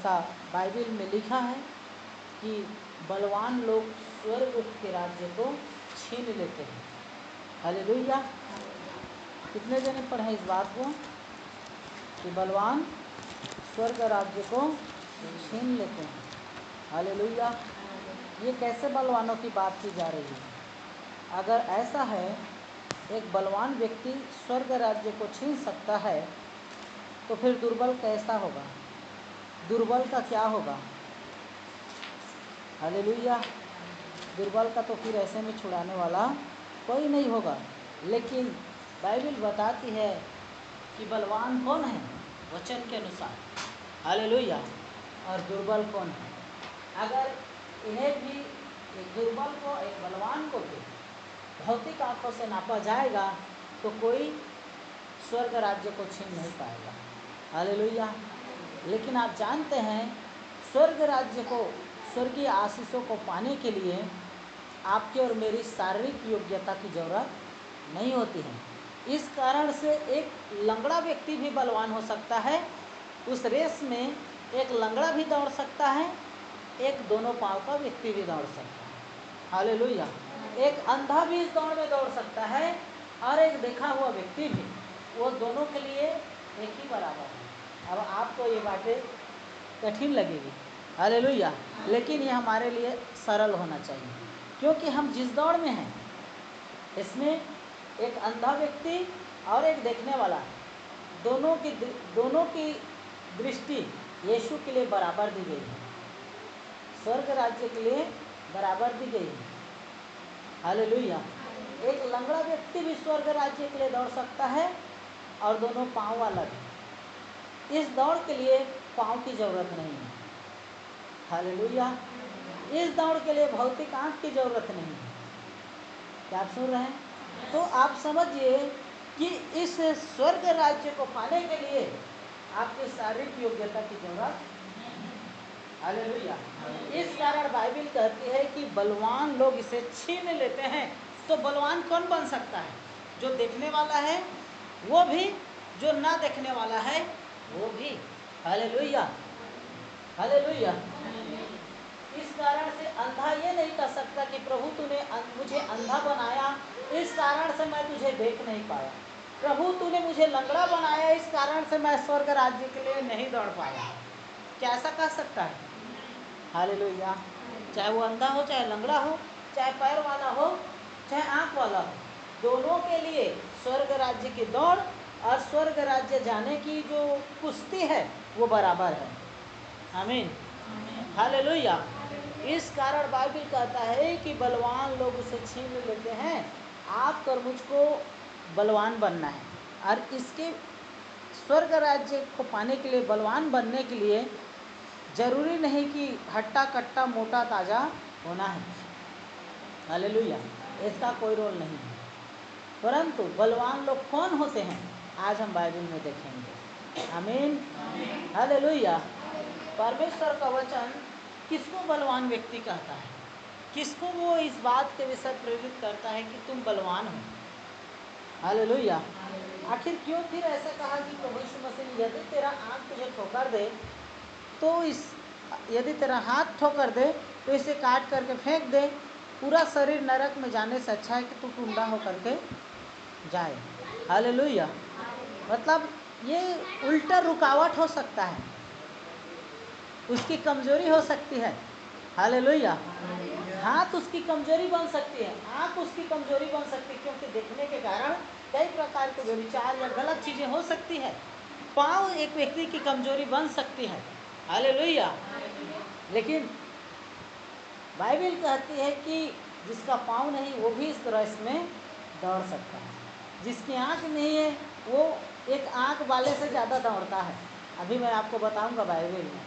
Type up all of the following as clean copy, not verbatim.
ऐसा बाइबल में लिखा है कि बलवान लोग स्वर्ग के राज्य को छीन लेते हैं। हालेलुया। कितने जने पढ़े इस बात को कि बलवान स्वर्ग राज्य को छीन लेते हैं। हालेलुया। ये कैसे बलवानों की बात की जा रही है? अगर ऐसा है, एक बलवान व्यक्ति स्वर्ग राज्य को छीन सकता है, तो फिर दुर्बल कैसा होगा? दुर्बल का क्या होगा? हालेलुया। दुर्बल का तो फिर ऐसे में छुड़ाने वाला कोई नहीं होगा। लेकिन बाइबल बताती है कि बलवान कौन है वचन के अनुसार। हालेलुया। और दुर्बल कौन है? अगर इन्हें भी, एक दुर्बल को एक बलवान को भी भौतिक आंखों से नापा जाएगा तो कोई स्वर्ग राज्य को छीन नहीं पाएगा। हालेलुया। लेकिन आप जानते हैं, स्वर्ग राज्य को, स्वर्गीय आशीषों को पाने के लिए आपके और मेरी शारीरिक योग्यता की जरूरत नहीं होती है। इस कारण से एक लंगड़ा व्यक्ति भी बलवान हो सकता है। उस रेस में एक लंगड़ा भी दौड़ सकता है, एक दोनों पांव का व्यक्ति भी दौड़ सकता है। हालेलुया। एक अंधा भी इस दौड़ में दौड़ सकता है और एक देखा हुआ व्यक्ति भी। वो दोनों के लिए एक ही बराबर है। अब आपको ये बातें कठिन लगेगी। हालेलुया। लेकिन ये हमारे लिए सरल होना चाहिए, क्योंकि हम जिस दौड़ में हैं इसमें एक अंधा व्यक्ति और एक देखने वाला, दोनों की दृष्टि यीशु के लिए बराबर दी गई है, स्वर्ग राज्य के लिए बराबर दी गई है। हालेलुया। एक लंगड़ा व्यक्ति भी स्वर्ग राज्य के लिए दौड़ सकता है और दोनों पांव वाला भी। इस दौड़ के लिए पांव की जरूरत नहीं है। हालेलुया। इस दौड़ के लिए भौतिक आंख की जरूरत नहीं है। क्या आप सुन रहे हैं? तो आप समझिए कि इस स्वर्ग राज्य को पाने के लिए आपकी शारीरिक योग्यता की जरूरत। हालेलुया। इस कारण बाइबल कहती है कि बलवान लोग इसे छीन लेते हैं। तो बलवान कौन बन सकता है? जो देखने वाला है वो भी, जो ना देखने वाला है वो भी। हालेलुया। हालेलुया। इस कारण से अंधा ये नहीं कह सकता कि प्रभु तूने मुझे अंधा बनाया, इस कारण से मैं तुझे देख नहीं पाया। प्रभु तूने मुझे लंगड़ा बनाया, इस कारण से मैं स्वर्ग राज्य के लिए नहीं दौड़ पाया। क्या ऐसा कह सकता है? हालेलुया। चाहे वो अंधा हो, चाहे लंगड़ा हो, चाहे पैर वाला हो, चाहे आंख वाला हो, दोनों के लिए स्वर्ग राज्य की दौड़ और स्वर्ग राज्य जाने की जो कुश्ती है वो बराबर है। आमीन। हालेलुया। इस कारण बाइबल कहता है कि बलवान लोग उसे छीन लेते हैं। आप और मुझको बलवान बनना है, और इसके स्वर्ग राज्य को पाने के लिए, बलवान बनने के लिए जरूरी नहीं कि हट्टा कट्टा मोटा ताजा होना है। हालेलुया। इसका कोई रोल नहीं है। परंतु बलवान लोग कौन होते हैं आज हम बाइबल में देखेंगे। आमीन। हालेलुया। परमेश्वर का वचन किसको बलवान व्यक्ति कहता है? किसको वो इस बात के विषय प्रेरित करता है कि तुम बलवान हो? हालेलुया। आखिर क्यों फिर ऐसा कहा कि प्रभु यीशु मसीह ने, यदि तेरा आँख तुझे ठोकर दे तो यदि तेरा हाथ ठोकर दे तो इसे काट करके फेंक दे। पूरा शरीर नरक में जाने से अच्छा है कि तू टुंडा होकर के जाए। हालेलुया। मतलब ये उल्टा रुकावट हो सकता है, उसकी कमजोरी हो सकती है। हालेलुया। हाथ उसकी कमजोरी बन सकती है, आँख उसकी कमजोरी बन सकती है, क्योंकि देखने के कारण कई प्रकार के व्यभिचार या गलत चीज़ें हो सकती है। पाँव एक व्यक्ति की कमजोरी बन सकती है। हालेलुया। लेकिन बाइबल कहती है कि जिसका पाँव नहीं वो भी इस रेस में दौड़ सकता है। जिसकी आँख नहीं है वो एक आँख वाले से ज़्यादा दौड़ता है। अभी मैं आपको बताऊंगा बाइबल में।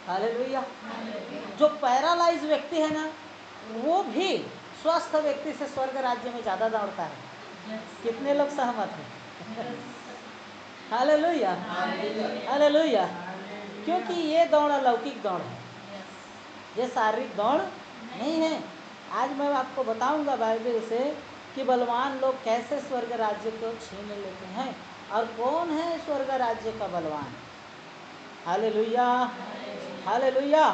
हालेलुया। जो पैरालाइज व्यक्ति है ना, वो भी स्वस्थ व्यक्ति से स्वर्ग राज्य में ज़्यादा दौड़ता है। कितने लोग सहमत हैं? हालेलुया। हालेलुया। क्योंकि ये दौड़ अलौकिक दौड़ है, ये शारीरिक दौड़ नहीं है। आज मैं आपको बताऊंगा बाइबल से कि बलवान लोग कैसे स्वर्ग राज्य को छीन लेते हैं और कौन है स्वर्ग राज्य का बलवान। Hallelujah, hallelujah.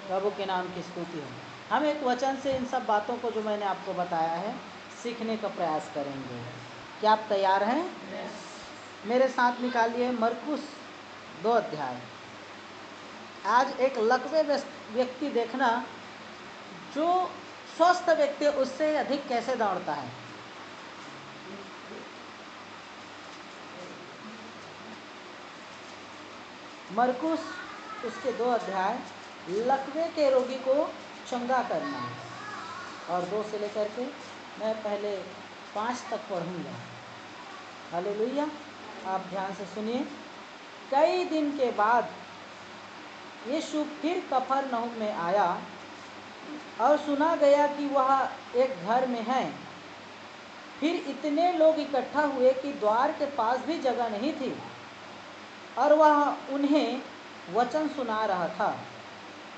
प्रभु के नाम की स्तुति हो। हम एक वचन से इन सब बातों को जो मैंने आपको बताया है सीखने का प्रयास करेंगे। क्या आप तैयार हैं? मेरे साथ निकालिए मरकुस 2 अध्याय। आज एक लकवे व्यक्ति देखना, जो स्वस्थ व्यक्ति उससे अधिक कैसे दौड़ता है। मरकुस उसके 2 अध्याय, लकवे के रोगी को चंगा करना है। और 2 से लेकर के मैं पहले 5 तक पढ़ूंगा। हालेलुया। आप ध्यान से सुनिए। कई दिन के बाद यीशु फिर कफरनहूम में आया और सुना गया कि वह एक घर में है। फिर इतने लोग इकट्ठा हुए कि द्वार के पास भी जगह नहीं थी, और वह उन्हें वचन सुना रहा था।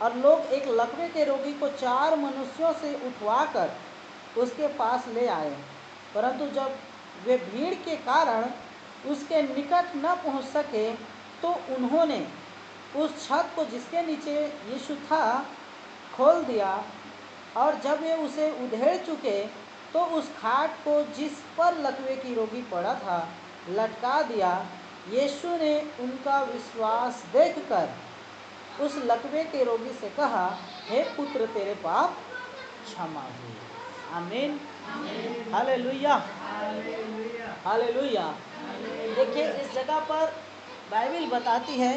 और लोग एक लकवे के रोगी को 4 मनुष्यों से उठवाकर उसके पास ले आए, परंतु जब वे भीड़ के कारण उसके निकट न पहुंच सके, तो उन्होंने उस छत को जिसके नीचे यीशु था खोल दिया। और जब वे उसे उधेड़ चुके, तो उस खाट को जिस पर लकवे की रोगी पड़ा था लटका दिया। यीशु ने उनका विश्वास देखकर उस लकवे के रोगी से कहा, हे पुत्र, तेरे पाप क्षमा हुए। आमीन, हालेलुया, हालेलुया। देखिए, इस जगह पर बाइबल बताती है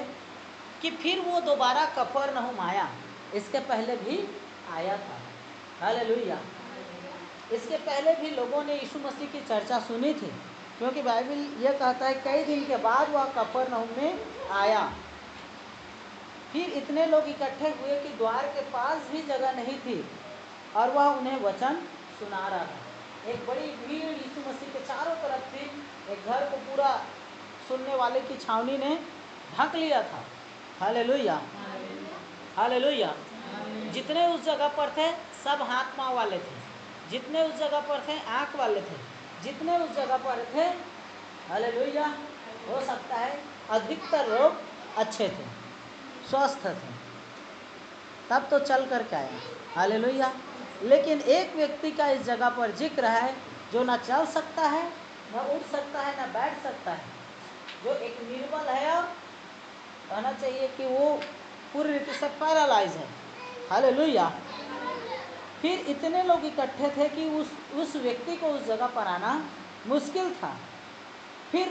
कि फिर वो दोबारा कफरनहूम आया। इसके पहले भी आया था। हालेलुया। इसके पहले भी लोगों ने यीशु मसीह की चर्चा सुनी थी, क्योंकि बाइबल यह कहता है कई दिन के बाद वह कफरनहूम में आया। फिर इतने लोग इकट्ठे हुए कि द्वार के पास भी जगह नहीं थी, और वह उन्हें वचन सुना रहा था। एक बड़ी भीड़ यीशु मसीह के चारों तरफ थी। एक घर को पूरा सुनने वाले की छावनी ने ढक लिया था। Hallelujah, hallelujah. जितने उस जगह पर थे सब हाथ पांव वाले थे, जितने उस जगह पर थे आंख वाले थे, जितने उस जगह पर थे, हालेलुया, हो सकता है अधिकतर लोग अच्छे थे, स्वस्थ थे, तब तो चल कर के आए। हालेलुया। लेकिन एक व्यक्ति का इस जगह पर जिक्र है जो ना चल सकता है, ना उठ सकता है, ना बैठ सकता है, जो एक निर्बल है, और कहना चाहिए कि वो पूरी रीति से पैरालाइज है। हालेलुया। फिर इतने लोग इकट्ठे थे कि उस व्यक्ति को उस जगह पर आना मुश्किल था। फिर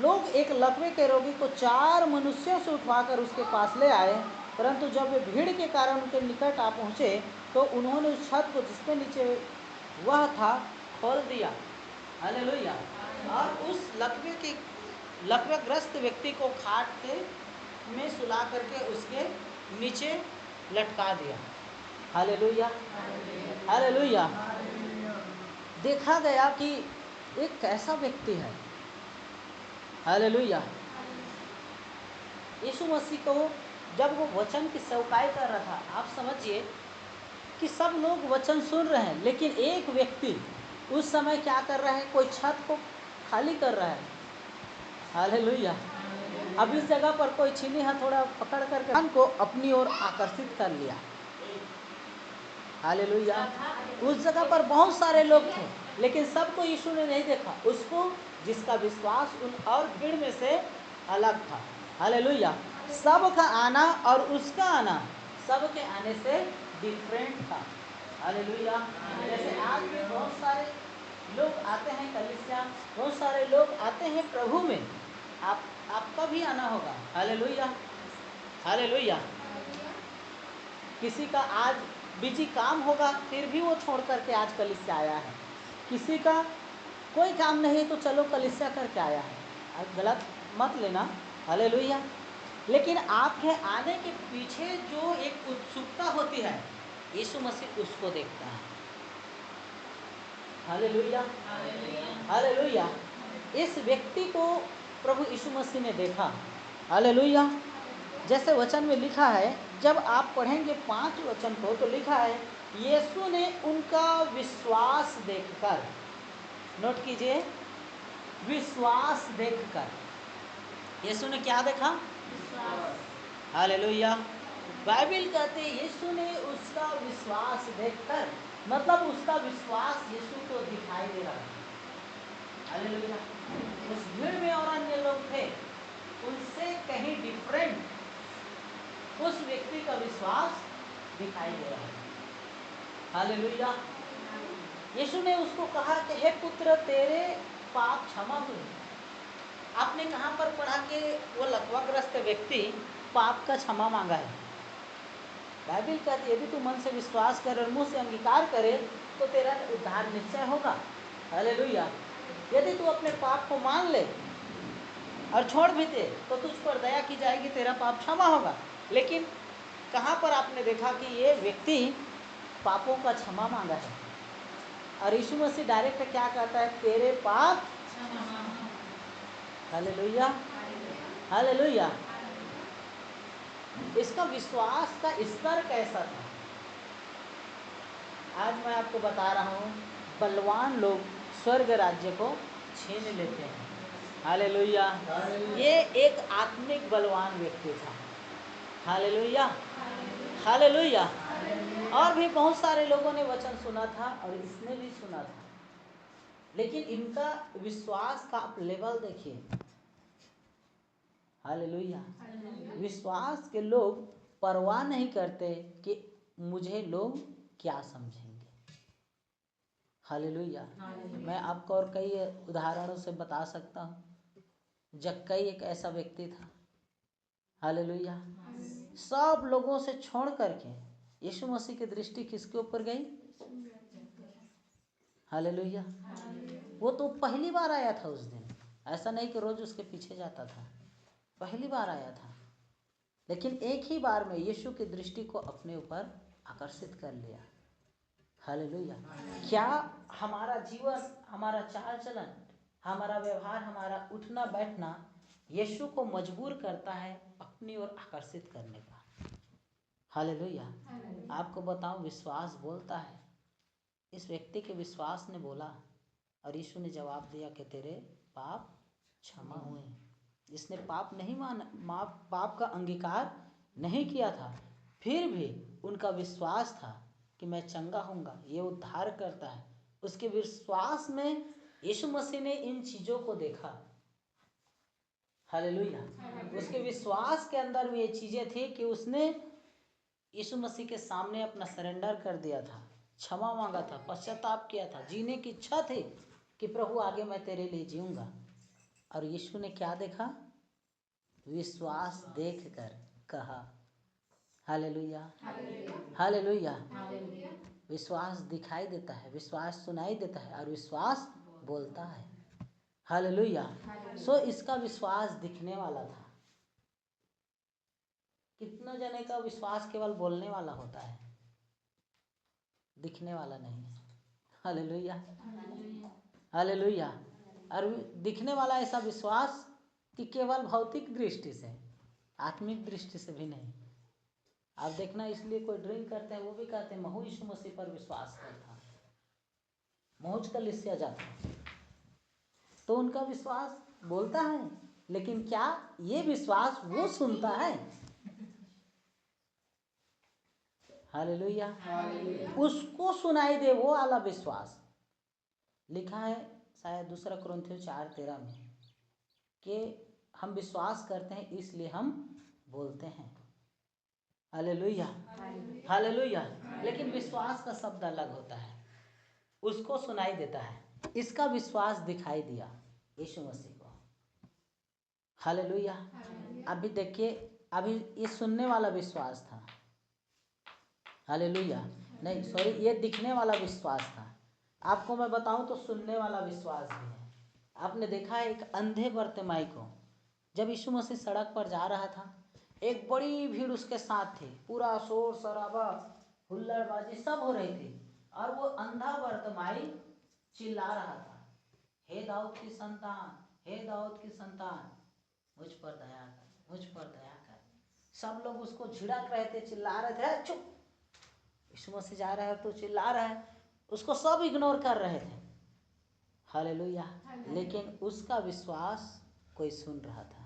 लोग एक लकवे के रोगी को 4 मनुष्यों से उठवाकर उसके पास ले आए, परंतु जब वे भीड़ के कारण उनके निकट आ पहुँचे, तो उन्होंने उस छत को जिसके नीचे वह था खोल दिया। हालेलुया। और उस लकवेग्रस्त व्यक्ति को खाट के में सुला करके उसके नीचे लटका दिया। Hallelujah, hallelujah. देखा गया कि एक कैसा व्यक्ति है। हालेलुया। यीशु मसीह को जब वो वचन की सेवकाई कर रहा था, आप समझिए कि सब लोग वचन सुन रहे हैं, लेकिन एक व्यक्ति उस समय क्या कर रहा है, कोई छत को खाली कर रहा है। हालेलुया। अब इस जगह पर कोई छीनी हथौड़ा पकड़ करके मन को अपनी ओर आकर्षित कर लिया। हालेलुया। उस जगह पर बहुत सारे लोग थे, लेकिन सबको यीशु ने नहीं देखा, उसको जिसका विश्वास उन और भीड़ में से अलग था। हालेलुया। सबका आना और उसका आना सबके आने से डिफरेंट था। हालेलुया। जैसे आज भी बहुत सारे लोग आते हैं कलीसिया, बहुत सारे लोग आते हैं प्रभु में, आपका भी आना होगा। Hallelujah, hallelujah. किसी का आज बिजी काम होगा, फिर भी वो छोड़ करके आज कलीसिया आया है। किसी का कोई काम नहीं तो चलो कलीसिया करके आया है, गलत मत लेना। हालेलुया। लेकिन आपके आने के पीछे जो एक उत्सुकता होती है, यीशु मसीह उसको देखता है। Hallelujah, hallelujah. इस व्यक्ति को प्रभु यीशु मसीह ने देखा। हालेलुया। जैसे वचन में लिखा है, जब आप पढ़ेंगे 5 वचन को, तो लिखा है यीशु ने उनका विश्वास देखकर, नोट कीजिए, विश्वास देखकर। यीशु ने क्या देखा? हालेलुया। बाइबल कहते यीशु ने उसका विश्वास देखकर, मतलब उसका विश्वास यीशु को दिखाई दे रहा था। हालेलुया। उस भीड़ में और अन्य लोग थे, उनसे कहीं डिफरेंट उस व्यक्ति का विश्वास दिखाई दे रहा था। हालेलुया। यीशु ने उसको कहा कि हे पुत्र, तेरे पाप क्षमा हुए। आपने कहाँ पर पढ़ा कि वो लकवाग्रस्त व्यक्ति पाप का क्षमा मांगा है? बाइबल कहती है यदि तू मन से विश्वास करे और मुंह से अंगीकार करे तो तेरा उद्धार निश्चय होगा। हालेलुया। यदि तू अपने पाप को मान ले और छोड़ भी दे तो तुझ पर दया की जाएगी, तेरा पाप क्षमा होगा। लेकिन कहाँ पर आपने देखा कि ये व्यक्ति पापों का क्षमा मांगा है? और यीशु मसीह डायरेक्ट क्या कहता है? तेरे पाप। Hallelujah, hallelujah. इसका विश्वास का स्तर कैसा था? आज मैं आपको बता रहा हूँ, बलवान लोग स्वर्ग राज्य को छीन लेते हैं। हालेलुया। ये एक आत्मिक बलवान व्यक्ति था। Hallelujah, hallelujah. और भी बहुत सारे लोगों ने वचन सुना था और इसने भी सुना था, लेकिन इनका विश्वास का आप लेवल देखिए। हालेलुया। विश्वास के लोग परवाह नहीं करते कि मुझे लोग क्या समझेंगे। हालेलुया। मैं आपको और कई उदाहरणों से बता सकता हूँ। जक्कई एक ऐसा व्यक्ति था। हालेलुया। सब लोगों से छोड़ करके यीशु मसीह की दृष्टि किसके ऊपर गई? हालेलुया। वो तो पहली बार आया था उस दिन, ऐसा नहीं कि रोज उसके पीछे जाता था, पहली बार आया था। लेकिन एक ही बार में यीशु की दृष्टि को अपने ऊपर आकर्षित कर लिया। हालेलुया। क्या हमारा जीवन, हमारा चाल चलन, हमारा व्यवहार, हमारा उठना बैठना यीशु को मजबूर करता है अपनी ओर आकर्षित करने का? हालेलुया। आपको बताऊं, विश्वास बोलता है। इस व्यक्ति के विश्वास ने बोला और यीशु ने जवाब दिया कि तेरे पाप क्षमा हुए। जिसने पाप नहीं माना, पाप का अंगीकार नहीं किया था, फिर भी उनका विश्वास था कि मैं चंगा होऊंगा, ये उद्धार करता है। उसके विश्वास में यीशु मसीह ने इन चीज़ों को देखा। हालेलुया। उसके विश्वास के अंदर में ये चीज़ें थी कि उसने यीशु मसीह के सामने अपना सरेंडर कर दिया था, क्षमा मांगा था, पश्चाताप किया था, जीने की इच्छा थी कि प्रभु आगे मैं तेरे लिए जीऊंगा। और यीशु ने क्या देखा? विश्वास देखकर कहा। Hallelujah, hallelujah. विश्वास दिखाई देता है, विश्वास सुनाई देता है और विश्वास बोलता है। हालेलुया। सो इसका विश्वास दिखने वाला था। कितना जने का विश्वास केवल बोलने वाला होता है, दिखने वाला नहीं। Hallelujah, hallelujah. और दिखने वाला ऐसा विश्वास कि केवल भौतिक दृष्टि से, आत्मिक दृष्टि से भी नहीं। आप देखना, इसलिए कोई ड्रिंक करते हैं वो भी कहते हैं महू यीशु मसीह पर विश्वास करता, मौज का लिस्या जाता, तो उनका विश्वास बोलता है, लेकिन क्या ये विश्वास वो सुनता है? हालेलुया। उसको सुनाई दे वो वाला विश्वास। लिखा है शायद 2 कुरिन्थियों 4:13 में कि हम विश्वास करते हैं इसलिए हम बोलते हैं। Hallelujah, hallelujah. लेकिन विश्वास का शब्द अलग होता है, उसको सुनाई देता है। इसका विश्वास दिखाई दिया यीशु मसीह को। हालेलुया। अभी देखिए, अभी ये सुनने वाला विश्वास था। हालेलुया। नहीं सॉरी, ये दिखने वाला विश्वास था। आपको मैं बताऊं तो सुनने वाला विश्वास भी है। आपने देखा है एक अंधे बर्तिमाई को, जब यीशु मसीह सड़क पर जा रहा था, एक बड़ी भीड़ उसके साथ थी, पूरा शोर शराबा हुल्लड़बाजी सब हो रही थी, और वो अंधा बर्तिमाई चिल्ला रहा था, हे दाऊद की संतान, हे दाऊद की संतान, मुझ पर दया कर, मुझ पर दया कर। सब लोग उसको झिड़क रहे थे, चिल्ला रहे थे, चुप, यीशु मसीह जा रहा है तो चिल्ला रहा है। उसको सब इग्नोर कर रहे थे। हालेलुया। लेकिन उसका विश्वास कोई सुन रहा था।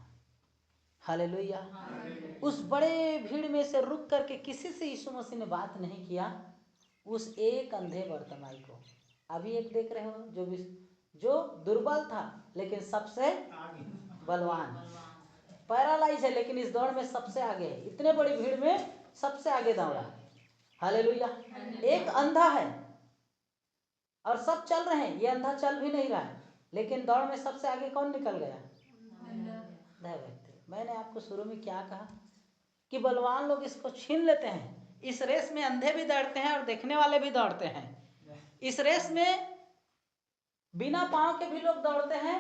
हालेलुया। उस बड़े भीड़ में से रुक करके किसी से यीशु मसीह ने बात नहीं किया, उस एक अंधे बर्तिमाई को। अभी एक देख रहे हो जो दुर्बल था लेकिन सबसे बलवान, पैरालाइज है लेकिन इस दौड़ में सबसे आगे है, इतने बड़ी भीड़ में सबसे आगे दौड़ा। हालेलुया। एक अंधा है और सब चल रहे हैं, ये अंधा चल भी नहीं रहा है, लेकिन दौड़ में सबसे आगे कौन निकल गया? अंधा व्यक्ति। मैंने आपको शुरू में क्या कहा कि बलवान लोग इसको छीन लेते हैं। इस रेस में अंधे भी दौड़ते हैं और देखने वाले भी दौड़ते हैं। इस रेस में बिना पांव के भी लोग दौड़ते हैं,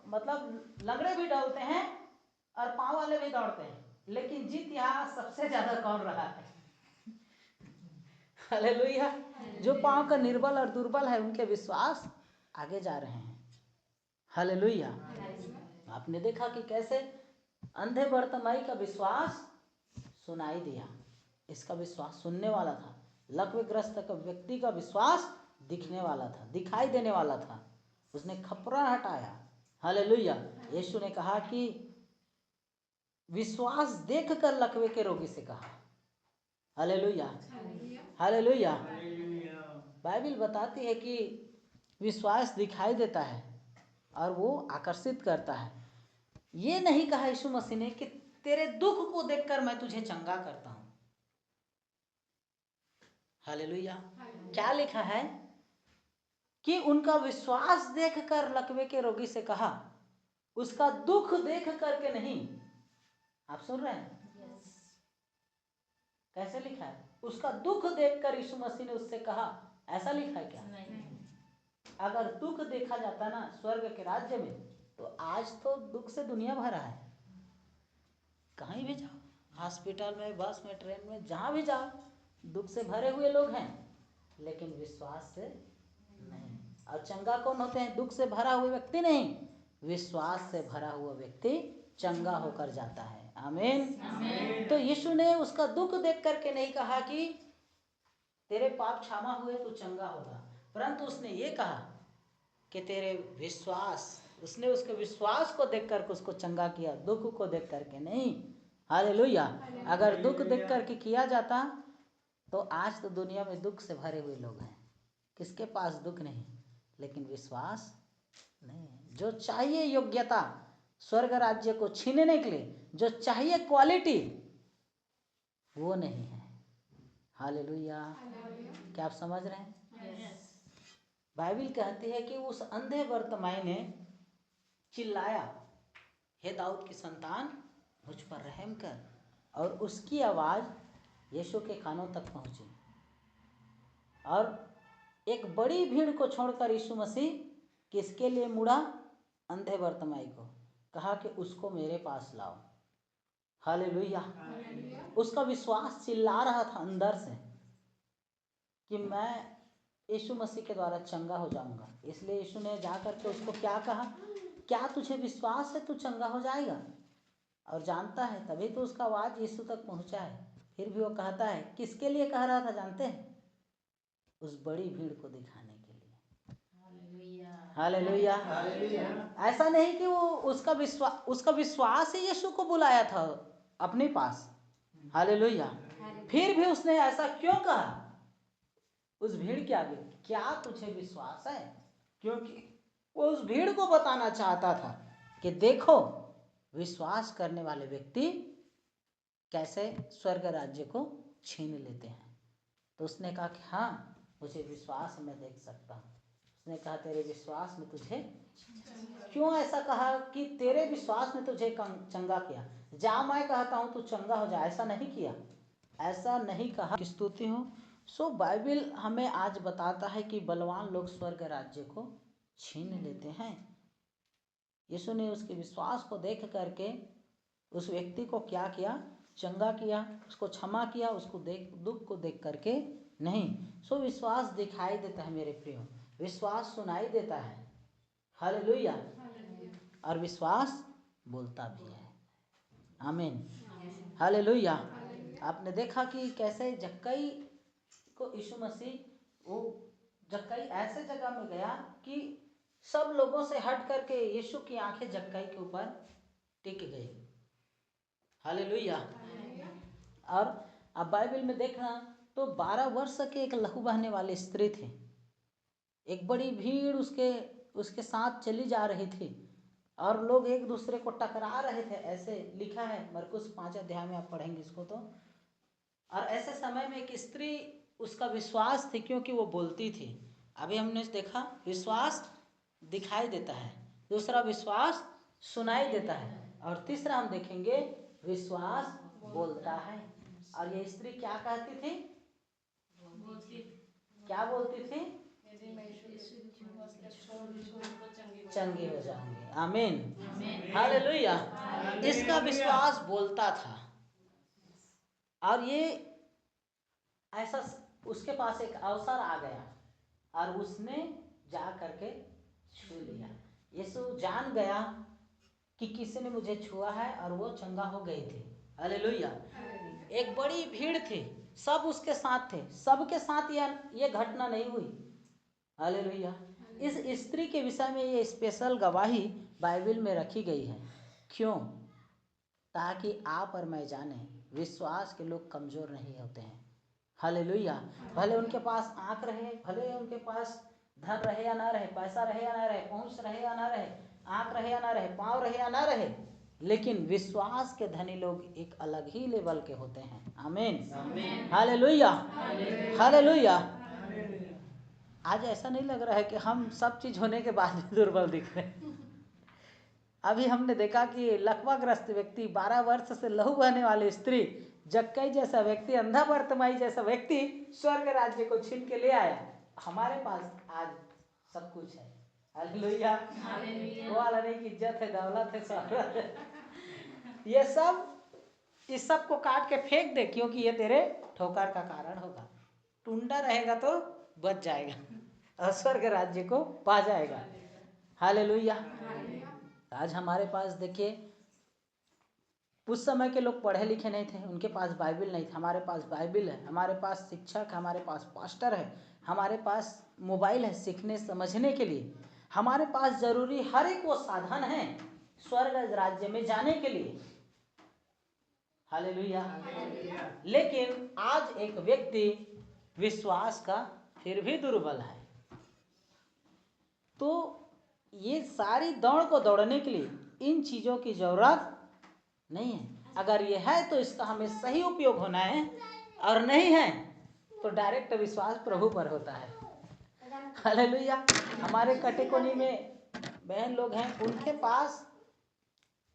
मतलब लंगड़े भी दौड़ते हैं और पांव वाले भी दौड़ते हैं, लेकिन जीत यहाँ सबसे ज्यादा कौन रहा है? हालेलुया। जो पांव का निर्बल और दुर्बल है उनके विश्वास आगे जा रहे हैं। हालेलुया। आपने देखा कि कैसे अंधे बर्तिमाई का विश्वास सुनाई दिया, इसका विश्वास सुनने वाला था। लकवेग्रस्त का व्यक्ति का विश्वास दिखने वाला था, दिखाई देने वाला था, उसने खपरा हटाया। हालेलुया। यीशु ने कहा कि विश्वास देखकर लकवे के रोगी से कहा। Hallelujah, hallelujah. बाइबल बताती है कि विश्वास दिखाई देता है और वो आकर्षित करता है। ये नहीं कहा यीशु मसीह ने कि तेरे दुख को देखकर मैं तुझे चंगा करता हूं। हालेलुया। क्या लिखा है कि उनका विश्वास देखकर लकवे के रोगी से कहा, उसका दुख देख करके नहीं। आप सुन रहे हैं? कैसे लिखा है? उसका दुख देखकर यीशु मसीह ने उससे कहा, ऐसा लिखा है क्या? नहीं। अगर दुख देखा जाता ना स्वर्ग के राज्य में, तो आज तो दुख से दुनिया भरा है। कहीं भी जाओ, हॉस्पिटल में, बस में, ट्रेन में, जहां भी जाओ, दुख से भरे हुए लोग हैं, लेकिन विश्वास से नहीं। और चंगा कौन होते हैं? दुख से भरा हुआ व्यक्ति नहीं, विश्वास से भरा हुआ व्यक्ति चंगा होकर जाता है। आमीन। तो यीशु ने उसका दुख देख करके नहीं कहा कि तेरे पाप क्षमा हुए तू चंगा होगा, परंतु उसने ये कहा कि तेरे विश्वास, उसने उसके विश्वास को देख करके उसको चंगा किया, दुख को देख करके नहीं। हालेलुया। अगर दुख देख करके किया जाता तो आज तो दुनिया में दुख से भरे हुए लोग हैं, किसके पास दुख नहीं, लेकिन विश्वास नहीं है। जो चाहिए योग्यता स्वर्ग राज्य को छीनने के लिए, जो चाहिए क्वालिटी, वो नहीं है। हालेलुया। क्या आप समझ रहे हैं? बाइबल कहती है कि उस अंधे बर्तिमाई ने चिल्लाया, हे दाऊद की संतान मुझ पर रहम कर, और उसकी आवाज़ यीशु के कानों तक पहुंची। और एक बड़ी भीड़ को छोड़कर यीशु मसीह किसके लिए मुड़ा? अंधे बर्तिमाई को। कहा कि उसको मेरे पास लाओ। हालेलुया। उसका विश्वास चिल्ला रहा था अंदर से कि मैं यीशु मसीह के द्वारा चंगा हो जाऊंगा। इसलिए यीशु ने जाकर के उसको क्या कहा? क्या तुझे विश्वास है तू चंगा हो जाएगा? और जानता है, तभी तो उसका आवाज़ यीशु तक पहुंचा है। फिर भी वो कहता है, किसके लिए कह रहा था जानते हैं? उस बड़ी भीड़ को दिखाने के लिए। हालेलुया। ऐसा नहीं कि वो उसका विश्वास ही यीशु को बुलाया था अपने पास। हालेलुया। फिर भी उसने ऐसा क्यों कहा उस भीड़ के आगे? क्या तुझे विश्वास है? क्योंकि वो उस भीड़ को बताना चाहता था कि देखो विश्वास करने वाले व्यक्ति कैसे स्वर्ग राज्य को छीन लेते हैं। तो उसने कहा कि हाँ, मुझे विश्वास है, मैं देख सकता हूँ। उसने कहा तेरे विश्वास में तुझे, क्यों ऐसा कहा कि तेरे विश्वास में तुझे चंगा किया, जा मैं कहता हूँ तू चंगा हो जा, ऐसा नहीं किया, ऐसा नहीं कहा। स्तुति हो। सो बाइबल हमें आज बताता है कि बलवान लोग स्वर्ग राज्य को छीन लेते हैं। यीशु ने उसके विश्वास को देख करके उस व्यक्ति को क्या किया? चंगा किया, उसको क्षमा किया, उसको दुख को देख करके नहीं। सो विश्वास दिखाई देता है मेरे प्रियो, विश्वास सुनाई देता है। हालेलुया। और विश्वास बोलता भी है। आमीन। हालेलुया। आपने देखा कि कैसे जक्कई को यीशु मसीह, वो जक्कई ऐसे जगह में गया कि सब लोगों से हट करके यीशु की आंखें जक्कई के ऊपर टिक गई। हालेलुया। और अब बाइबल में देखना तो 12 वर्ष के एक लहू बहने वाली स्त्री थी। एक बड़ी भीड़ उसके साथ चली जा रही थी और लोग एक दूसरे को टकरा रहे थे, ऐसे लिखा है मरकुस 5 अध्याय में, आप पढ़ेंगे इसको तो। और ऐसे समय में एक स्त्री, उसका विश्वास थी क्योंकि वो बोलती थी। अभी हमने देखा विश्वास दिखाई देता है, दूसरा विश्वास सुनाई देता है, और तीसरा हम देखेंगे विश्वास बोलता है। और ये स्त्री क्या कहती थी? क्या बोलती थी? चंगे हो जाएंगे। आमीन, हालेलुया। इसका विश्वास बोलता था और ये ऐसा उसके पास एक अवसर आ गया और उसने जा करके छू लिया। यीशु जान गया कि किसी ने मुझे छुआ है और वो चंगा हो गई थी। हालेलुया। एक बड़ी भीड़ थी, सब उसके साथ थे, सबके साथ ये घटना नहीं हुई। हालेलुया। इस स्त्री के विषय में ये स्पेशल गवाही बाइबल में रखी गई है। क्यों? ताकि आप और मैं जाने विश्वास के लोग कमज़ोर नहीं होते हैं। हालेलुया। भले उनके पास आँख रहे, भले उनके पास धन रहे या ना रहे, पैसा रहे या ना रहे, पहुँच रहे या ना रहे, आँख रहे या ना रहे, पाँव रहे या ना रहे, लेकिन विश्वास के धनी लोग एक अलग ही लेवल के होते हैं। आमीन, हालेलुया, हालेलुया। आज ऐसा नहीं लग रहा है कि हम सब चीज़ होने के बाद भी दुर्बल दिख रहे हैं। अभी हमने देखा कि लकवाग्रस्त व्यक्ति, 12 वर्ष से लहू बहने वाली स्त्री, जक्कई जैसा व्यक्ति, अंधा बर्तमाई जैसा व्यक्ति स्वर्ग राज्य को छीन के ले आया। हमारे पास आज सब कुछ है। हालेलुया। वो वाला नहीं कि इज्जत है, दौलत है, शोहरत है, ये सब, इस सब को काट के फेंक दे, क्योंकि ये तेरे ठोकर का कारण होगा। टुंडा रहेगा तो बच जाएगा और स्वर्ग राज्य को पा जाएगा। हालेलुया। आज हमारे पास देखिए, उस समय के लोग पढ़े लिखे नहीं थे, उनके पास बाइबल नहीं था। हमारे पास बाइबल है, हमारे पास शिक्षक, हमारे पास पास्टर है, हमारे पास मोबाइल है सीखने समझने के लिए, हमारे पास जरूरी हर एक वो साधन है स्वर्ग राज्य में जाने के लिए। हालेलुया। लेकिन आज एक व्यक्ति विश्वास का फिर भी दुर्बल है। तो ये सारी दौड़ को दौड़ने के लिए इन चीज़ों की ज़रूरत नहीं है। अगर ये है तो इसका हमें सही उपयोग होना है, और नहीं है तो डायरेक्ट विश्वास प्रभु पर होता है। हालेलुया। हमारे कटेकोनी में बहन लोग हैं, उनके पास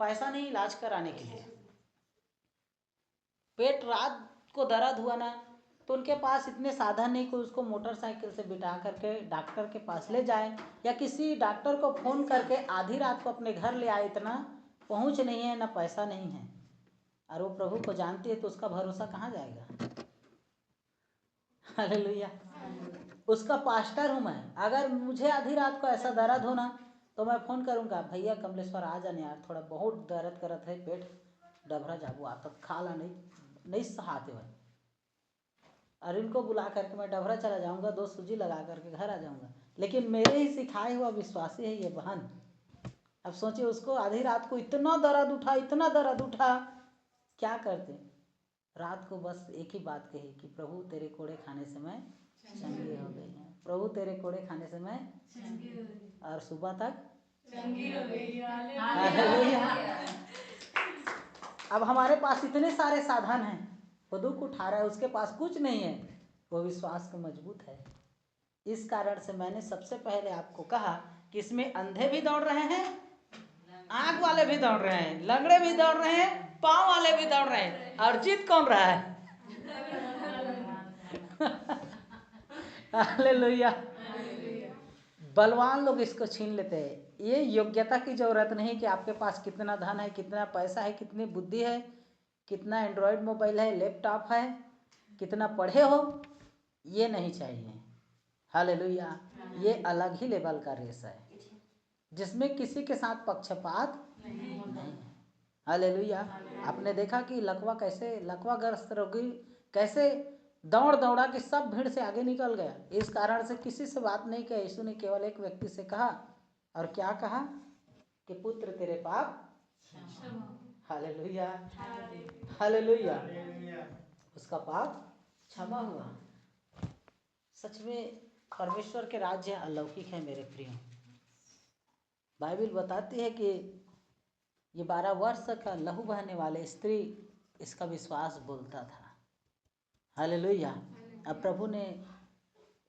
पैसा नहीं इलाज कराने के लिए, पेट रात को दर्द हुआ ना, तो उनके पास इतने साधन नहीं कि उसको मोटरसाइकिल से बिठा करके डॉक्टर के पास ले जाए, या किसी डॉक्टर को फ़ोन करके आधी रात को अपने घर ले आए, इतना पहुंच नहीं है, ना पैसा नहीं है, और वो प्रभु को जानती है, तो उसका भरोसा कहाँ जाएगा? हालेलुया। उसका पास्टर हूँ मैं, अगर मुझे आधी रात को ऐसा दर्द होना तो मैं फ़ोन करूँगा, भैया कमलेश्वर आ जाने यार, थोड़ा बहुत दर्द करत है, पेट डबरा जाबू आता खा ला, नहीं सहाते भाई, और इनको बुला करके मैं डबरा चला जाऊँगा, 2 सूजी लगा करके घर आ जाऊँगा। लेकिन मेरे ही सिखाए हुआ विश्वासी है ये बहन। अब सोचिए, उसको आधी रात को इतना दर्द उठा, इतना दर्द उठा, क्या करते? रात को बस एक ही बात कही कि प्रभु तेरे कोड़े खाने से मैं चंगी हो गई हूँ, प्रभु तेरे कोड़े खाने से मैं चंगी हो गई, और सुबह तक चंगी हो गई। अब हमारे पास इतने सारे साधन हैं, वो दुख उठा रहा है, उसके पास कुछ नहीं है, वो विश्वास को मजबूत है। इस कारण से मैंने सबसे पहले आपको कहा कि इसमें अंधे भी दौड़ रहे हैं, आँख वाले भी दौड़ रहे हैं, लंगड़े भी दौड़ रहे हैं, पाँव वाले भी दौड़ रहे हैं, और जीत कौन रहा है? हालेलुया। बलवान लोग इसको छीन लेते हैं। ये योग्यता की जरूरत नहीं कि आपके पास कितना धन है, कितना पैसा है, कितनी बुद्धि है, कितना एंड्रॉयड मोबाइल है, लैपटॉप है, कितना पढ़े हो, ये नहीं चाहिए। हालेलुया। ये अलग ही लेवल का रेस है जिसमें किसी के साथ पक्षपात नहीं है। हालेलुया। आपने देखा कि लकवाग्रस्त रोगी कैसे दौड़ दौड़ा कि सब भीड़ से आगे निकल गया। इस कारण से किसी से बात नहीं किया, यीशु ने केवल एक व्यक्ति से कहा, और क्या कहा? कि पुत्र तेरे पाप। हालेलुया, हालेलुया, उसका पाप क्षमा हुआ। सच में परमेश्वर के राज्य अलौकिक है मेरे प्रियो। बाइबल बताती है कि ये 12 वर्ष का लहू बहने वाले स्त्री इसका विश्वास बोलता था। हालेलुया। अब प्रभु ने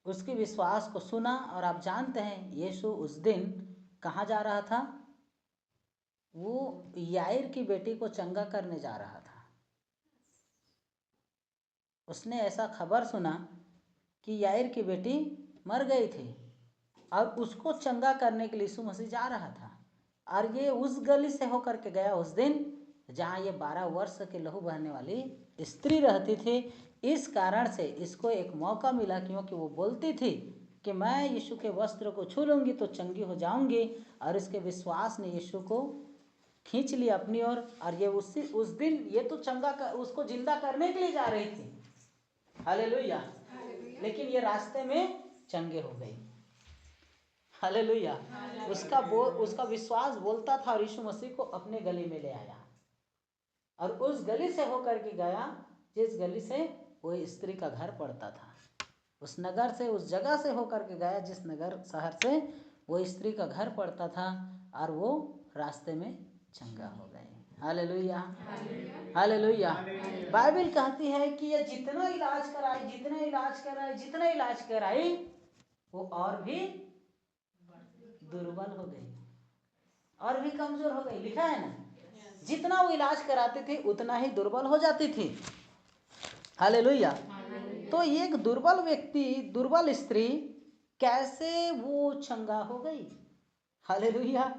उसके विश्वास को सुना और आप जानते हैं यीशु उस दिन कहाँ जा रहा था? वो याईर की बेटी को चंगा करने जा रहा था। उसने ऐसा खबर सुना कि याईर की बेटी मर गई थी और उसको चंगा करने के लिए यीशु मसीह जा रहा था। और ये उस गली से होकर के गया उस दिन जहाँ ये 12 वर्ष के लहू बहने वाली स्त्री रहती थी। इस कारण से इसको एक मौका मिला, क्योंकि वो बोलती थी कि मैं यीशु के वस्त्र को छू लूँगी तो चंगी हो जाऊँगी। और इसके विश्वास ने यीशु को खींच लिया अपनी ओर। और ये उस दिन ये तो उसको जिंदा करने के लिए जा रही थी। हालेलुया। लेकिन ये रास्ते में चंगे हो गई। हालेलुया। उसका विश्वास बोलता था और यीशु मसीह को अपने गली में ले आया और उस गली से होकर के गया जिस गली से वो स्त्री का घर पड़ता था। उस नगर से, उस जगह से होकर के गया जिस नगर शहर से वो स्त्री का घर पड़ता था और वो रास्ते में चंगा हो गए। Hallelujah, hallelujah. बाइबल कहती है कि ये जितना इलाज कराई वो और भी दुर्बल हो गई, और भी कमजोर हो गई। लिखा है ना, जितना वो इलाज कराते थे उतना ही दुर्बल हो जाती थी। हालेलुया। तो एक दुर्बल व्यक्ति, दुर्बल स्त्री कैसे वो चंगा हो गई? हालेलुया।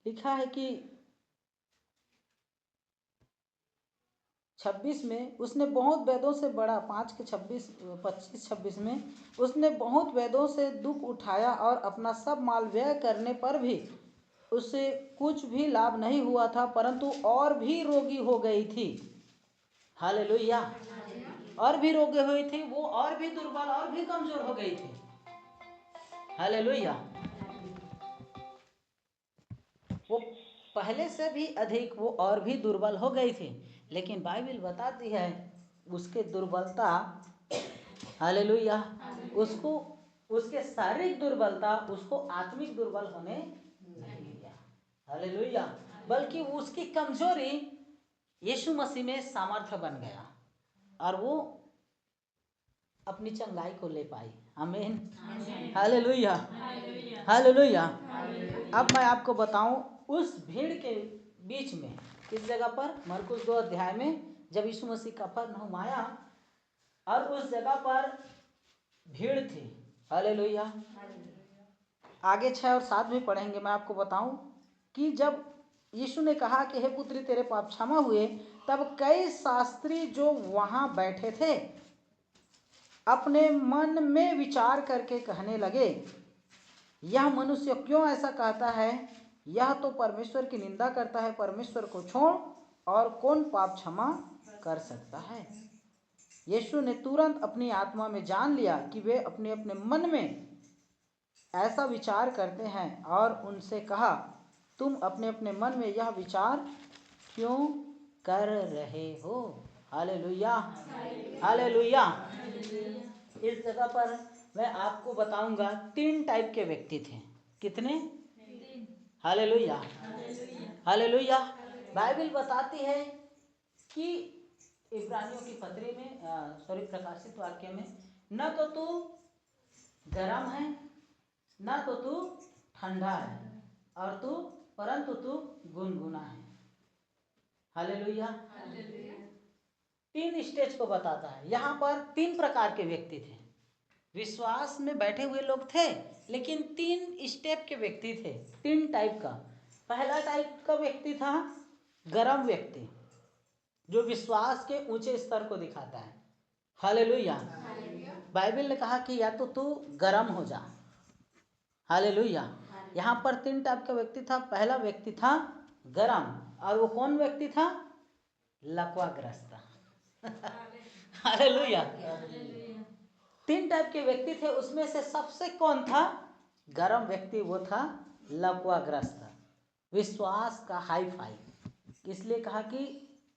लिखा है कि 26 में उसने बहुत वेदों से बड़ा 5:25-26 में उसने बहुत वेदों से दुख उठाया और अपना सब माल व्यय करने पर भी उससे कुछ भी लाभ नहीं हुआ था, परंतु और भी रोगी हो गई थी। हालेलुया। और भी रोगी हुई थी वो, और भी दुर्बल और भी कमजोर हो गई थी। हालेलुया। वो पहले से भी अधिक वो और भी दुर्बल हो गई थी। लेकिन बाइबल बताती है उसके दुर्बलता, हालेलुया, उसको, उसके शारीरिक दुर्बलता उसको आत्मिक दुर्बल होने नहीं दिया। हालेलुया। बल्कि उसकी कमजोरी यीशु मसीह में सामर्थ्य बन गया और वो अपनी चंगाई को ले पाई। आमीन, हालेलुया, हालेलुया। अब मैं आपको बताऊं उस भीड़ के बीच में, किस जगह पर? मरकुस 2 अध्याय में जब यीशु मसीह कफरनहूम आया और उस जगह पर भीड़ थी। हालेलुया। आगे 6 और 7 भी पढ़ेंगे। मैं आपको बताऊं कि जब यीशु ने कहा कि हे पुत्री तेरे पाप क्षमा हुए, तब कई शास्त्री जो वहां बैठे थे अपने मन में विचार करके कहने लगे, यह मनुष्य क्यों ऐसा कहता है? यह तो परमेश्वर की निंदा करता है। परमेश्वर को छोड़ और कौन पाप क्षमा कर सकता है? यीशु ने तुरंत अपनी आत्मा में जान लिया कि वे अपने अपने मन में ऐसा विचार करते हैं और उनसे कहा, तुम अपने अपने मन में यह विचार क्यों कर रहे हो? Hallelujah, hallelujah. इस जगह पर मैं आपको बताऊंगा 3 टाइप के व्यक्ति थे। कितने? 3। Hallelujah, hallelujah. बाइबल बताती है कि इब्रानियों की पत्री में, प्रकाशित वाक्य में, न तो तू गर्म है न तो तू ठंडा है और परंतु तू गुनगुना है। हालेलुया। 3 स्टेज को बताता है। यहाँ पर 3 प्रकार के व्यक्ति थे। विश्वास में बैठे हुए लोग थे, लेकिन 3 स्टेप के व्यक्ति थे, 3 टाइप का। पहला टाइप का व्यक्ति था गरम व्यक्ति, जो विश्वास के ऊंचे स्तर को दिखाता है। हालेलुया। बाइबल ने कहा कि या तो तू गरम हो जा। हालेलुया। यहाँ पर 3 टाइप का व्यक्ति था। पहला व्यक्ति था गरम, और वो कौन व्यक्ति था? लकवाग्रस्त। हालेलुया। 3 टाइप के व्यक्ति थे, उसमें से सबसे कौन था? गरम व्यक्ति, वो था लकवाग्रस्त। विश्वास का हाई फाई, इसलिए कहा कि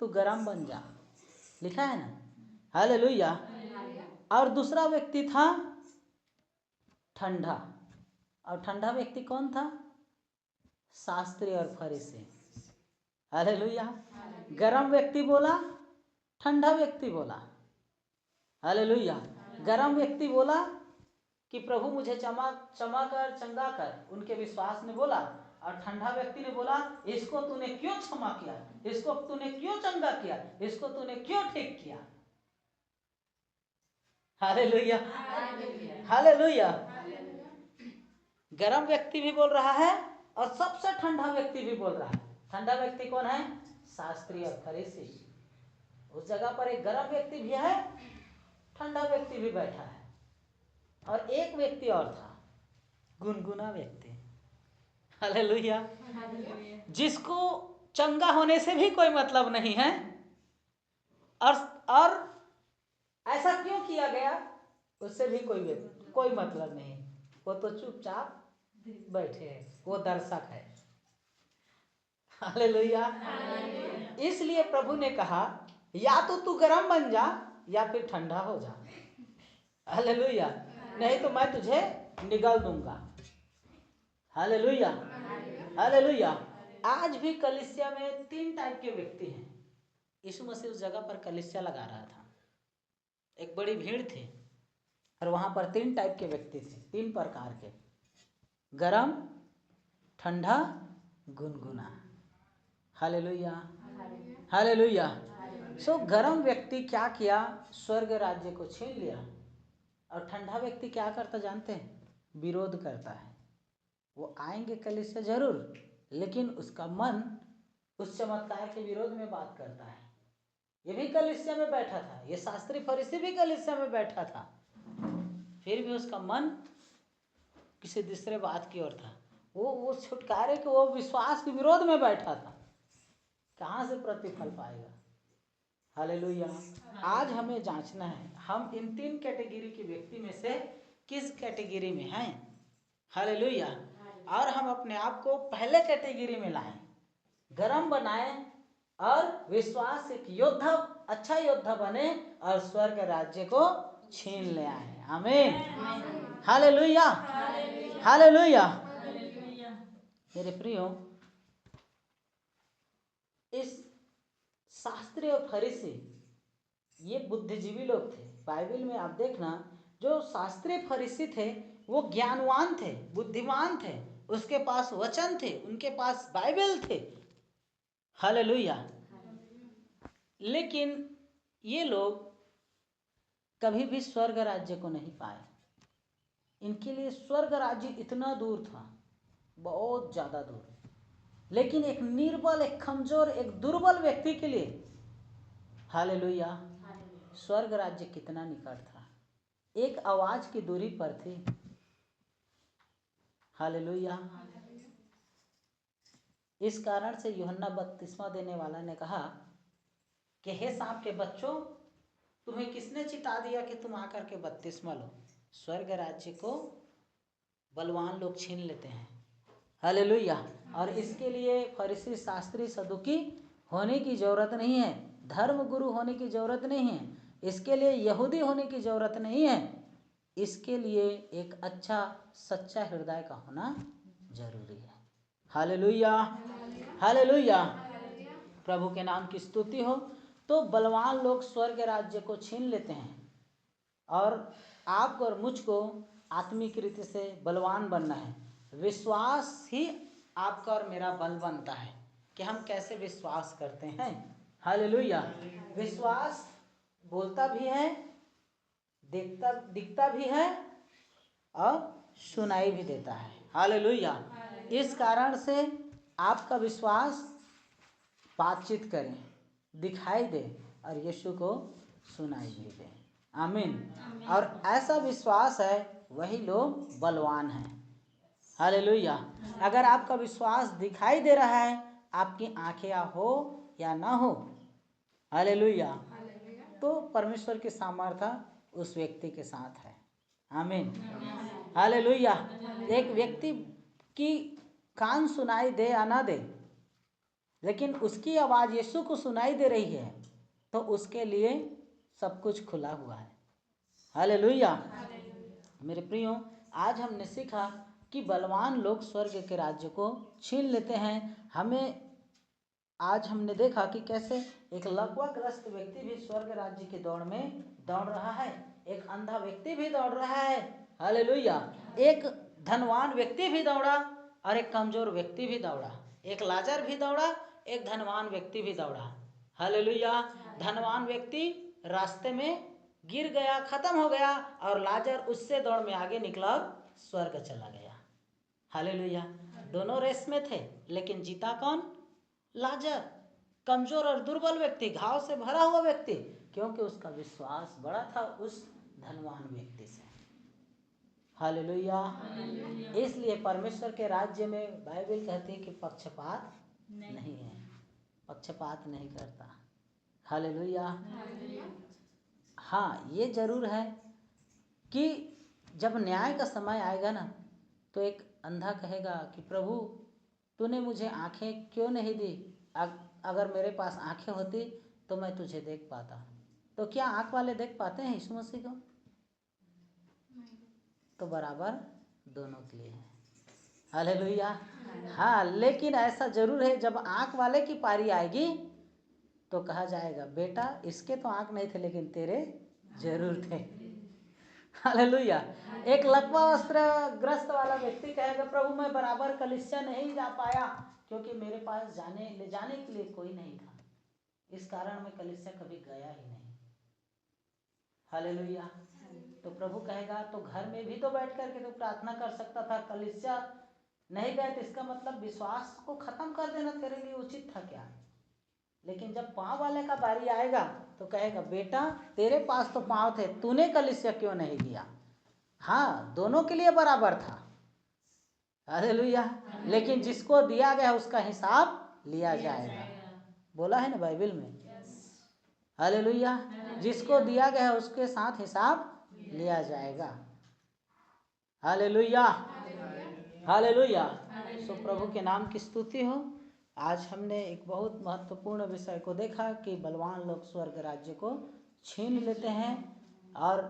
तू गरम बन जा, लिखा है ना, हालेलुया। और दूसरा व्यक्ति था ठंडा, और ठंडा व्यक्ति कौन था? शास्त्री और फरीसी, हालेलुया। गरम व्यक्ति बोला, ठंडा व्यक्ति बोला, हालेलुया। गरम व्यक्ति बोला कि प्रभु मुझे क्षमा कर, चंगा कर, उनके विश्वास ने बोला। और ठंडा व्यक्ति ने बोला, इसको तूने क्यों क्षमा किया, इसको तूने क्यों चंगा किया, इसको तूने क्यों ठीक किया, हालेलुया, हालेलुया। गरम व्यक्ति भी बोल रहा है और सबसे ठंडा व्यक्ति भी बोल रहा है। ठंडा व्यक्ति कौन है? शास्त्री और फरीसी। उस जगह पर एक गरम व्यक्ति भी है, ठंडा व्यक्ति भी बैठा है, और एक व्यक्ति और था, गुनगुना व्यक्ति, हालेलुया, जिसको चंगा होने से भी कोई मतलब नहीं है। और ऐसा क्यों किया गया, उससे भी कोई मतलब नहीं, वो तो चुपचाप बैठे हैं, वो दर्शक है, हालेलुया। इसलिए प्रभु ने कहा, या तो तू गरम बन जा या फिर ठंडा हो जा, हालेलुया, नहीं तो मैं तुझे निगल दूंगा, हालेलुया, हालेलुया। आज भी कलीसिया में 3 टाइप के व्यक्ति हैं। यीशु मसीह उस जगह पर कलीसिया लगा रहा था, एक बड़ी भीड़ थी, और वहां पर 3 टाइप के व्यक्ति थे, 3 प्रकार के, गरम, ठंडा, गुनगुना, हालेलुया, हालेलुया। सो गरम व्यक्ति क्या किया? स्वर्ग राज्य को छीन लिया। और ठंडा व्यक्ति क्या करता जानते हैं? विरोध करता है। वो आएंगे कलीसिया जरूर, लेकिन उसका मन उस चमत्कार के विरोध में बात करता है। ये भी कलीसिया में बैठा था, ये शास्त्री फरीसी भी कलीसिया में बैठा था, फिर भी उसका मन किसी दूसरे बात की ओर था। वो छुटकारे के, वो विश्वास के विरोध में बैठा था। कहाँ से प्रतिफल पाएगा? हालेलुया। आज हमें जांचना है, हम इन 3 कैटेगरी के व्यक्ति में से किस कैटेगरी में हैं, हालेलुया। और हम अपने आप को पहले कैटेगरी में लाएं, गरम बनाएं, और विश्वास एक योद्धा, अच्छा योद्धा बने, और स्वर्ग राज्य को छीन ले आए, आमीन, हालेलुया, हालेलुया। मेरे प्रियो, इस शास्त्री और फरीसी ये बुद्धिजीवी लोग थे। बाइबल में आप देखना, जो शास्त्री फरीसी थे वो ज्ञानवान थे, बुद्धिमान थे, उसके पास वचन थे, उनके पास बाइबल थे, हालेलुया। लेकिन ये लोग कभी भी स्वर्ग राज्य को नहीं पाए। इनके लिए स्वर्ग राज्य इतना दूर था, बहुत ज़्यादा दूर। लेकिन एक निर्बल, एक कमजोर, एक दुर्बल व्यक्ति के लिए, हालेलुया, स्वर्ग राज्य कितना निकट था, एक आवाज की दूरी पर थी, हालेलुया। इस कारण से यूहन्ना बपतिस्मा देने वाला ने कहा कि हे सांप के बच्चों, तुम्हें किसने चिता दिया कि तुम आकर के बपतिस्मा लो? स्वर्ग राज्य को बलवान लोग छीन लेते हैं, हालेलुया। और इसके लिए फरीसी, शास्त्री, सदुकी होने की जरूरत नहीं है, धर्म गुरु होने की जरूरत नहीं है, इसके लिए यहूदी होने की जरूरत नहीं है। इसके लिए एक अच्छा सच्चा हृदय का होना जरूरी है, हालेलुया, हालेलुया। प्रभु के नाम की स्तुति हो। तो बलवान लोग स्वर्ग राज्य को छीन लेते हैं, और आपको और मुझको आत्मिक रीति से बलवान बनना है। विश्वास ही आपका और मेरा बल बनता है कि हम कैसे विश्वास करते हैं, हालेलुया। विश्वास बोलता भी है, दिखता भी है, और सुनाई भी देता है, हालेलुया। इस कारण से आपका विश्वास बातचीत करें, दिखाई दे, और यीशु को सुनाई भी दे, आमीन। और ऐसा विश्वास है, वही लोग बलवान हैं, हालेलुया। अगर आपका विश्वास दिखाई दे रहा है, आपकी आंखें हो या ना हो, हालेलुया, तो परमेश्वर की सामर्थ्य उस व्यक्ति के साथ है, आमीन, हालेलुया। एक व्यक्ति की कान सुनाई दे या ना दे, लेकिन उसकी आवाज़ यीशु को सुनाई दे रही है, तो उसके लिए सब कुछ खुला हुआ है। हालेलुया। मेरे प्रियो, आज हमने सीखा कि बलवान लोग स्वर्ग के राज्य को छीन लेते हैं। आज हमने देखा कि कैसे एक लकवाग्रस्त व्यक्ति भी स्वर्ग राज्य की दौड़ में दौड़ रहा है, एक अंधा व्यक्ति भी दौड़ रहा है। हालेलुया। एक धनवान व्यक्ति भी दौड़ा और एक कमजोर व्यक्ति भी दौड़ा, एक लाजर भी दौड़ा, एक धनवान व्यक्ति भी दौड़ा। हालेलुया। धनवान व्यक्ति रास्ते में गिर गया, खत्म हो गया, और लाजर उससे दौड़ में आगे निकला, स्वर्ग चला गया। हालेलुया। दोनों रेस में थे, लेकिन जीता कौन? लाजर, कमजोर और दुर्बल व्यक्ति, घाव से भरा हुआ व्यक्ति, क्योंकि उसका विश्वास बड़ा था उस धनवान व्यक्ति से। हालेलुया। इसलिए परमेश्वर के राज्य में बाइबल कहती है कि पक्षपात नहीं है, पक्षपात नहीं करता। हालेलुया। हाँ, ये जरूर है कि जब न्याय का समय आएगा ना, तो एक अंधा कहेगा कि प्रभु तूने मुझे आंखें क्यों नहीं दी? अगर मेरे पास आंखें होती तो मैं तुझे देख पाता। तो क्या आंख वाले देख पाते हैं यीशु मसीह को? तो बराबर दोनों के लिए है। हालेलुया। हाँ, लेकिन ऐसा जरूर है, जब आंख वाले की पारी आएगी तो कहा जाएगा बेटा इसके तो आंख नहीं थे, लेकिन तेरे जरूर थे। हालेलुया। एक लकवा वस्त्र ग्रस्त वाला व्यक्ति कहेगा प्रभु मैं बराबर कलीसिया नहीं जा पाया, क्योंकि मेरे पास ले जाने के लिए कोई नहीं था, इस कारण मैं कलीसिया कभी गया ही नहीं। हालेलुया। तो प्रभु कहेगा तो घर में भी तो बैठ करके तो प्रार्थना कर सकता था, कलीसिया नहीं गए तो इसका मतलब विश्वास को खत्म कर देना तेरे लिए उचित था क्या? लेकिन जब पाँव वाले का बारी आएगा तो कहेगा बेटा तेरे पास तो पाँव थे, तूने कलीसिया क्यों नहीं लिया? हाँ, दोनों के लिए बराबर था। हालेलुया। लेकिन जिसको दिया गया उसका हिसाब लिया जाएगा, बोला है ना बाइबल में। हालेलुया। जिसको दिया गया उसके साथ हिसाब लिया जाएगा। हालेलुया। हालेलुया। सो प्रभु के नाम की स्तुति हो। आज हमने एक बहुत महत्वपूर्ण विषय को देखा कि बलवान लोग स्वर्ग राज्य को छीन लेते हैं, और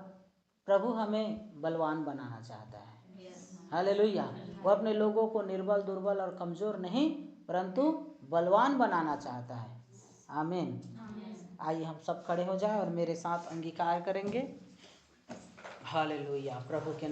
प्रभु हमें बलवान बनाना चाहता है। हालेलुया। वो अपने लोगों को निर्बल, दुर्बल और कमजोर नहीं, परंतु बलवान बनाना चाहता है। आमीन। आइए हम सब खड़े हो जाएं और मेरे साथ अंगीकार करेंगे। हालेलुया। प्रभु के